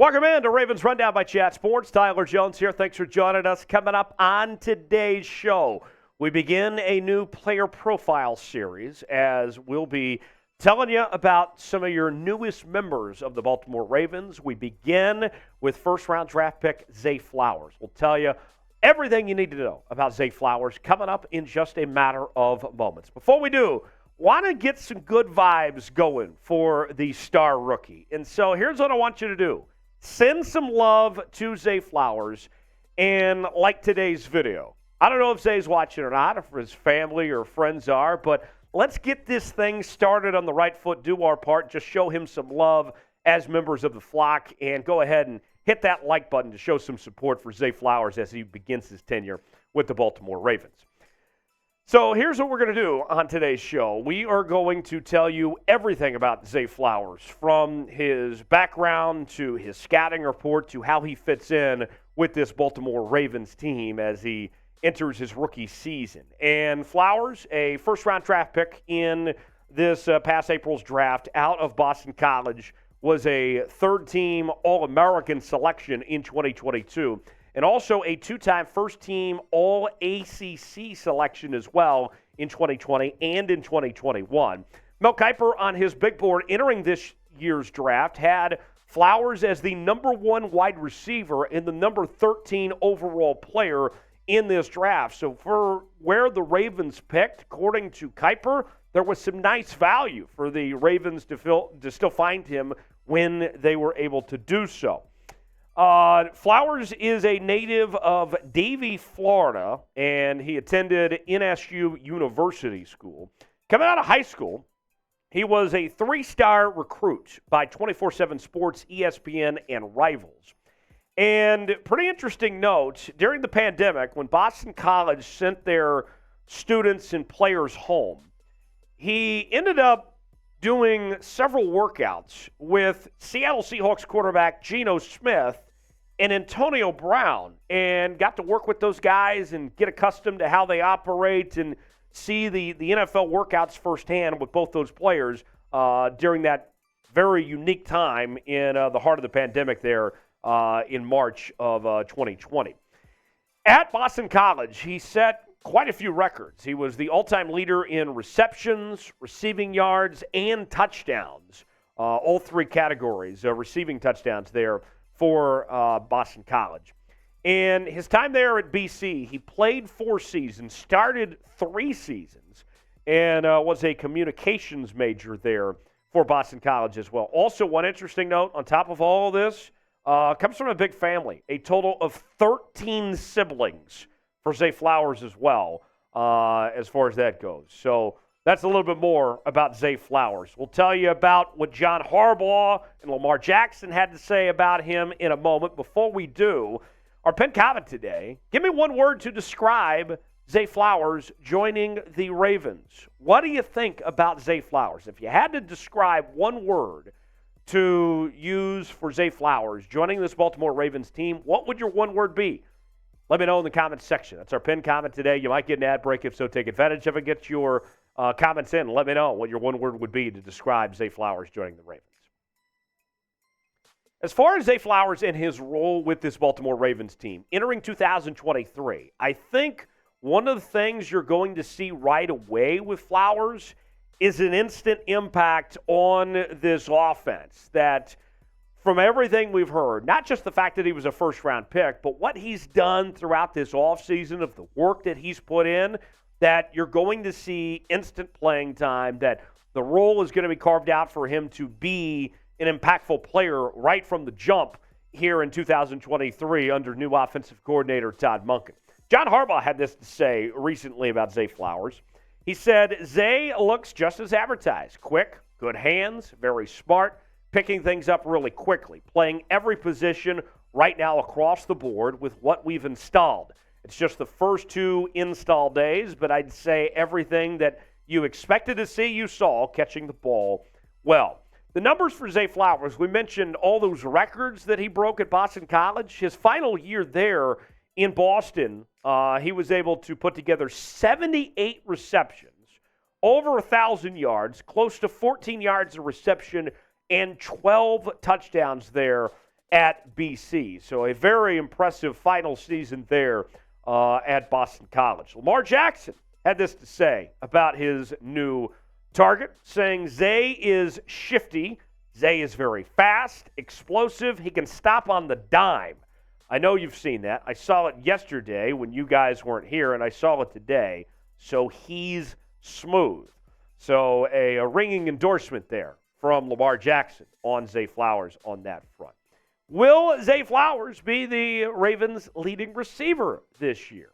Welcome in to Ravens Rundown by Chat Sports. Tyler Jones here. Thanks for joining us. Coming up on today's show, we begin a new player profile series as we'll be telling you about some of your newest members of the Baltimore Ravens. We begin with first-round draft pick Zay Flowers. We'll tell you everything you need to know about Zay Flowers coming up in just a matter of moments. Before we do, want to get some good vibes going for the star rookie. And so here's what I want you to do. Send some love to Zay Flowers and like today's video. I don't know if Zay's watching or not, if his family or friends are, but let's get this thing started on the right foot, do our part, just show him some love as members of the flock, and go ahead and hit that like button to show some support for Zay Flowers as he begins his tenure with the Baltimore Ravens. So here's what we're going to do on today's show. We are going to tell you everything about Zay Flowers, from his background to his scouting report to how he fits in with this Baltimore Ravens team as he enters his rookie season. And Flowers, a first-round draft pick in this past April's draft out of Boston College, was a third-team All-American selection in 2022. And also a two-time first-team All-ACC selection as well in 2020 and in 2021. Mel Kiper on his big board entering this year's draft had Flowers as the number 1 wide receiver and the number 13 overall player in this draft. So for where the Ravens picked, according to Kiper, there was some nice value for the Ravens to still find him when they were able to do so. Flowers is a native of Davie, Florida, and he attended NSU University School. Coming out of high school, he was a 3-star recruit by 24/7 Sports, ESPN, and Rivals. And pretty interesting note, during the pandemic, when Boston College sent their students and players home, he ended up doing several workouts with Seattle Seahawks quarterback Geno Smith and Antonio Brown, and got to work with those guys and get accustomed to how they operate and see the NFL workouts firsthand with both those players during that very unique time in the heart of the pandemic there in March of 2020. At Boston College, he set quite a few records. He was the all-time leader in receptions, receiving yards, and touchdowns, all 3 categories of receiving touchdowns there for Boston College. And his time there at BC, he played 4 seasons, started 3 seasons, and was a communications major there for Boston College as well. Also, one interesting note on top of all of this, comes from a big family, a total of 13 siblings for Zay Flowers as well, as far as that goes. So that's a little bit more about Zay Flowers. We'll tell you about what John Harbaugh and Lamar Jackson had to say about him in a moment. Before we do, our pinned comment today, give me one word to describe Zay Flowers joining the Ravens. What do you think about Zay Flowers? If you had to describe one word to use for Zay Flowers joining this Baltimore Ravens team, what would your one word be? Let me know in the comments section. That's our pinned comment today. You might get an ad break. If so, take advantage of it. Get your comments in. Let me know what your one word would be to describe Zay Flowers joining the Ravens. As far as Zay Flowers and his role with this Baltimore Ravens team, entering 2023, I think one of the things you're going to see right away with Flowers is an instant impact on this offense that, from everything we've heard, not just the fact that he was a first-round pick, but what he's done throughout this offseason, of the work that he's put in, that you're going to see instant playing time, that the role is going to be carved out for him to be an impactful player right from the jump here in 2023 under new offensive coordinator Todd Monken. John Harbaugh had this to say recently about Zay Flowers. He said, Zay looks just as advertised. Quick, good hands, very smart, picking things up really quickly, playing every position right now across the board with what we've installed. It's just the first 2 install days, but I'd say everything that you expected to see, you saw, catching the ball well. The numbers for Zay Flowers, we mentioned all those records that he broke at Boston College. His final year there in Boston, he was able to put together 78 receptions, over 1,000 yards, close to 14 yards of reception, and 12 touchdowns there at BC. So a very impressive final season there at Boston College. Lamar Jackson had this to say about his new target, saying Zay is shifty. Zay is very fast, explosive. He can stop on the dime. I know you've seen that. I saw it yesterday when you guys weren't here, and I saw it today. So he's smooth. So a ringing endorsement there from Lamar Jackson on Zay Flowers on that front. Will Zay Flowers be the Ravens' leading receiver this year?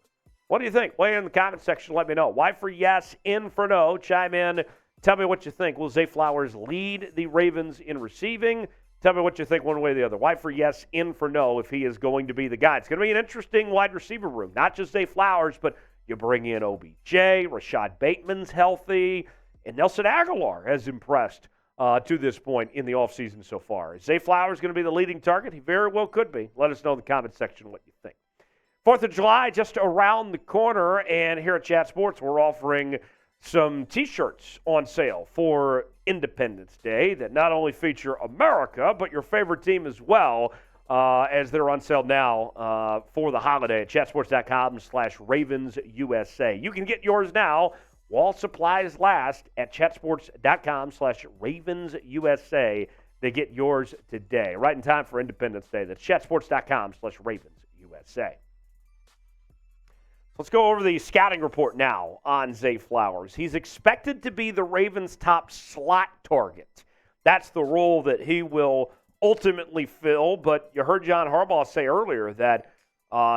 What do you think? Weigh in the comment section. Let me know. Y for yes, N for no. Chime in. Tell me what you think. Will Zay Flowers lead the Ravens in receiving? Tell me what you think one way or the other. Y for yes, N for no if he is going to be the guy. It's going to be an interesting wide receiver room. Not just Zay Flowers, but you bring in OBJ, Rashad Bateman's healthy, and Nelson Aguilar has impressed to this point in the offseason so far. Is Zay Flowers going to be the leading target? He very well could be. Let us know in the comment section what you think. 4th of July just around the corner, and here at Chat Sports, we're offering some T-shirts on sale for Independence Day that not only feature America, but your favorite team as well, as they're on sale now for the holiday at chatsports.com/RavensUSA. You can get yours now while supplies last at chatsports.com/RavensUSA to get yours today. Right in time for Independence Day. That's chatsports.com/RavensUSA. Let's go over the scouting report now on Zay Flowers. He's expected to be the Ravens' top slot target. That's the role that he will ultimately fill, but you heard John Harbaugh say earlier that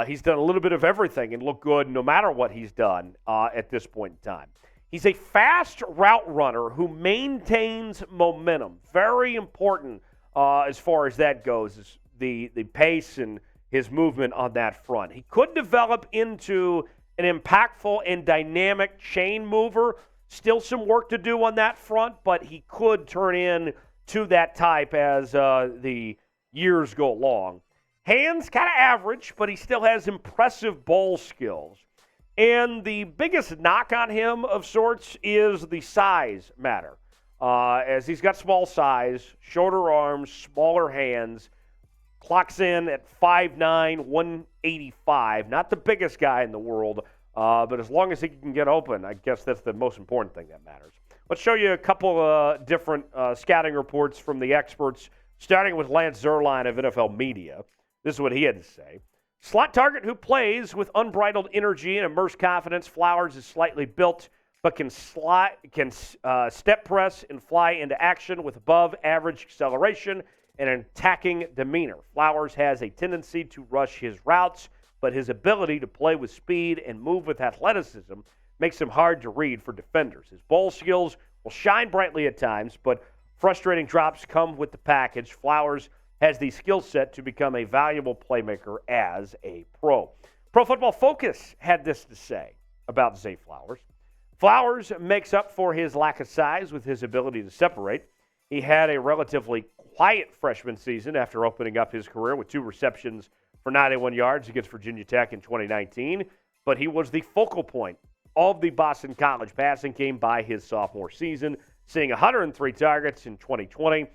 he's done a little bit of everything and looked good no matter what he's done at this point in time. He's a fast route runner who maintains momentum. Very important as far as that goes, is the pace and his movement on that front. He could develop into an impactful and dynamic chain mover. Still some work to do on that front, but he could turn in to that type as the years go along. Hands kind of average, but he still has impressive ball skills. And the biggest knock on him of sorts is the size matter. As he's got small size, shorter arms, smaller hands, clocks in at 5'9", 185. Not the biggest guy in the world, but as long as he can get open, I guess that's the most important thing that matters. Let's show you a couple different scouting reports from the experts, starting with Lance Zierlein of NFL Media. This is what he had to say. Slot target who plays with unbridled energy and immersed confidence. Flowers is slightly built, but can step press and fly into action with above-average acceleration and an attacking demeanor. Flowers has a tendency to rush his routes, but his ability to play with speed and move with athleticism makes him hard to read for defenders. His ball skills will shine brightly at times, but frustrating drops come with the package. Flowers has the skill set to become a valuable playmaker as a pro. Pro Football Focus had this to say about Zay Flowers. Flowers makes up for his lack of size with his ability to separate. He had a relatively quiet freshman season after opening up his career with 2 receptions for 91 yards against Virginia Tech in 2019, but he was the focal point of the Boston College passing game by his sophomore season, seeing 103 targets in 2020.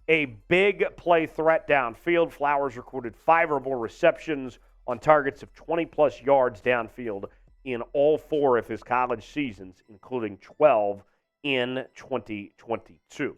A big play threat downfield. Flowers recorded 5 or more receptions on targets of 20-plus yards downfield in all 4 of his college seasons, including 12 in 2022.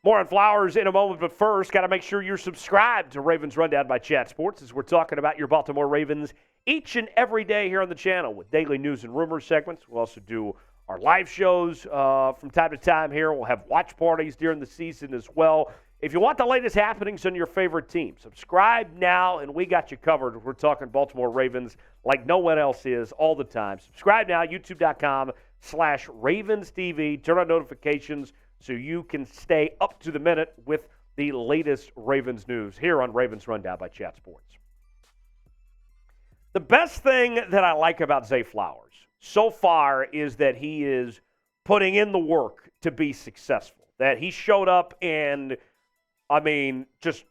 More on Flowers in a moment, but first, got to make sure you're subscribed to Ravens Rundown by Chat Sports as we're talking about your Baltimore Ravens each and every day here on the channel with daily news and rumors segments. We'll also do our live shows from time to time here. We'll have watch parties during the season as well. If you want the latest happenings on your favorite team, subscribe now, and we got you covered. We're talking Baltimore Ravens like no one else is all the time. Subscribe now, youtube.com/RavensTV. Turn on notifications so you can stay up to the minute with the latest Ravens news here on Ravens Rundown by Chat Sports. The best thing that I like about Zay Flowers so far is that he is putting in the work to be successful. That he showed up and, just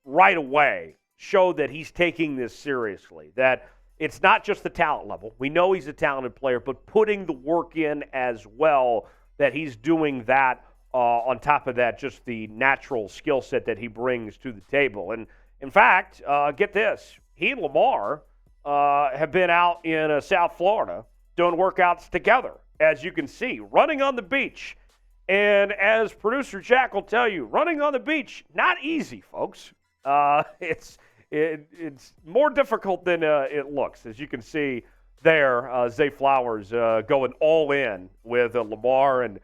right away showed that he's taking this seriously. That it's not just the talent level. We know he's a talented player, but putting the work in as well, that he's doing that on top of that, just the natural skill set that he brings to the table. And In fact, get this. He and Lamar have been out in South Florida doing workouts together, as you can see, running on the beach. And as producer Jack will tell you, running on the beach, not easy, folks. It's more difficult than it looks. As you can see there, Zay Flowers going all in with Lamar. And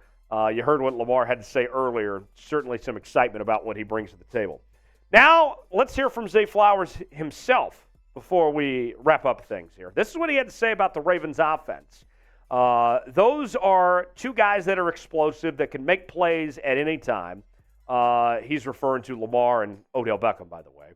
you heard what Lamar had to say earlier. Certainly some excitement about what he brings to the table. Now, let's hear from Zay Flowers himself before we wrap up things here. This is what he had to say about the Ravens offense. Those are two guys that are explosive, that can make plays at any time. He's referring to Lamar and Odell Beckham, by the way.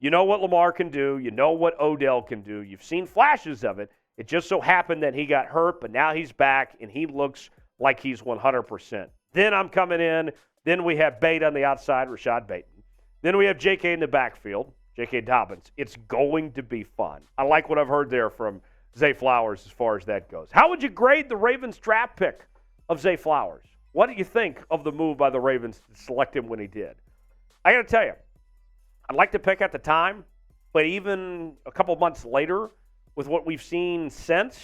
You know what Lamar can do. You know what Odell can do. You've seen flashes of it. It just so happened that he got hurt, but now he's back, and he looks like he's 100%. Then I'm coming in. Then we have Bate on the outside, Rashad Bateman. Then we have J.K. in the backfield, J.K. Dobbins. It's going to be fun. I like what I've heard there from Zay Flowers as far as that goes. How would you grade the Ravens draft pick of Zay Flowers? What do you think of the move by the Ravens to select him when he did? I got to tell you, I'd like to pick at the time, but even a couple months later, with what we've seen since,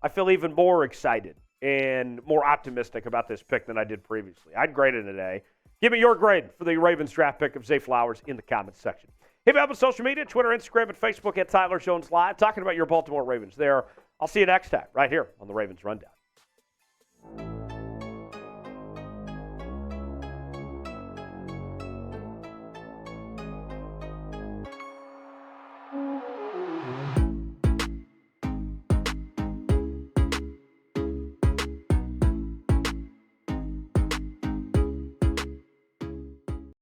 I feel even more excited and more optimistic about this pick than I did previously. I'd grade it today. Give me your grade for the Ravens draft pick of Zay Flowers in the comments section. Hit me up on social media, Twitter, Instagram, and Facebook at Tyler Jones Live, talking about your Baltimore Ravens there. I'll see you next time right here on the Ravens Rundown.